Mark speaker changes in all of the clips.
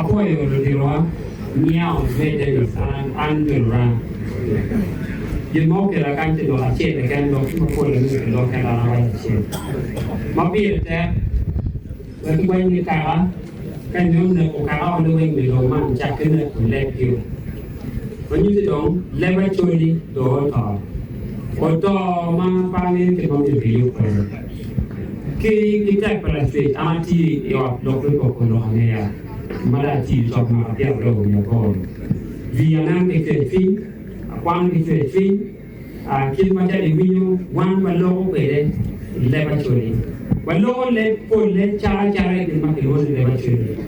Speaker 1: apoyo lo dirwa miao vede andura je mo che la cante do la cede che ando ko le lo che la va cede ma pirte la tu vai ni ka cái nhóm này của các ông lưu mình đồ mang chặt cái này của lệ kiều và như thế đó lệ vai trôi đi đồ ở to mang ba nên cái con điều hiểu cái trái phải là gì anh chị yêu đọc được của nó này mà là chỉ cho mà theo đồ nhà con vì anh cái phim quan cái phim khi mà chạy đi video quan và logo về đây lệ vai trôi đi và logo lệ phun lệ chara cái mà cái logo lệ vai trôi đi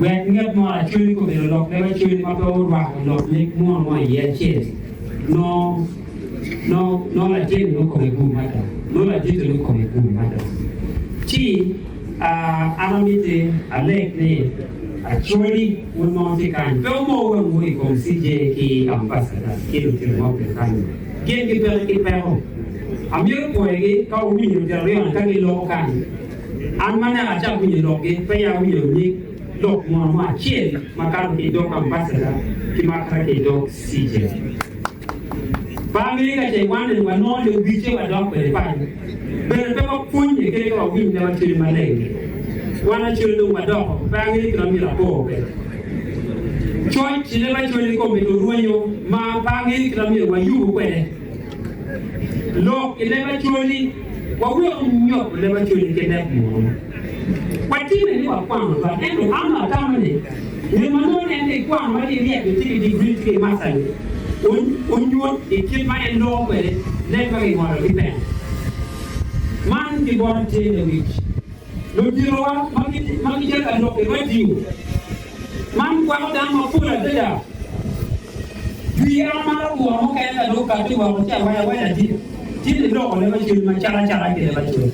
Speaker 1: Wek ngat mo a chui ko belo lok le chui ma to wa lok nik mo ye che no la chen no ko ku mata no la jitu no ko ku mata chi amamite a lek ni a chui un mo ti kan pe mo wa mo ko CJ ki ambassador ki lu ti mo pe kan gen ki pe ho amir ko e ka u ni ni de re an ka ni lo kan an mana a cha ku ni lo ke pe ya u ni Dok mama chiel makan ki dok ambassador ki makara ki dok CJ family ka je wan ni wan no le bi che wa dok pe pa be pe ko pun ni ke ko win na chi ma le wan chi lu ma dok family ka mi la ko pe choi chi le ba choi ko me do ruo ma family ka mi wa yu ko ne lo ile ba choi wa wo nyo le ba choi ke ne mo Watime ni wa kwanza endo ama tamani ni manone ende kwa mali ya kitiki degree ke masani unyo ikima endo kwele never ngora depend man di bon te the week lo dirowa magi jeka ndo ke radio man kwa da ma pula dada biya ma ko mo ka enda do ka ti wa mo cha wa ti ndo ko le ma chi ma chala ke le ba chi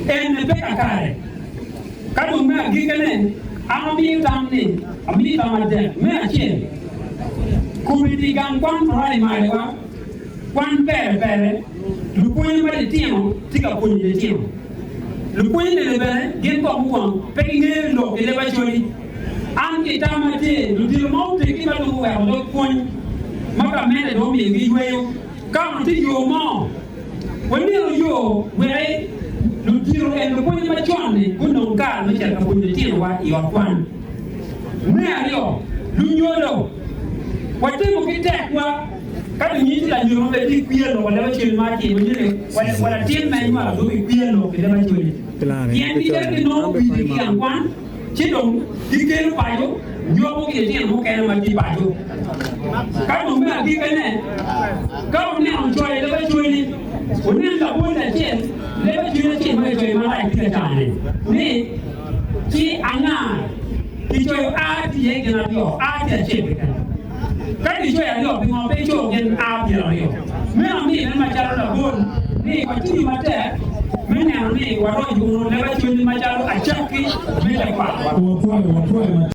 Speaker 1: en be ka kare Kadu me gigane, ami tamne, ami tamade, me achen. Kumiti gan kwan rai maiwa, kwan pere, lupuin ma de tieno, tika puin de tieno. Lupuin de bere, gen ko muan, pekine lo ke le ba chori. Anki tamate, lu di mo te ki ba do wa lo puin. Maka mene do mi gi weyo, kam ti yo mo. Wani yo, we Lutiro and the point of Johnny, who no God, which I put the deal what you are one. Mario, Lunyolo, whatever we take, what can you like you don't let queer or whatever you might be, what a team man was doing queer or whatever you Yet we don't know we can one. Chidom, you can buy you, you're okay, who can buy you. Come on, given it. Come now, try the virtually. When you are going to change, never do the change by my life. Me, see, Anna, it's your art, you can your art and shape. Can you show your being on page and art here? Me and my child are good. Me, continue my dad. Me and me, what are you never doing my child? I check it, make a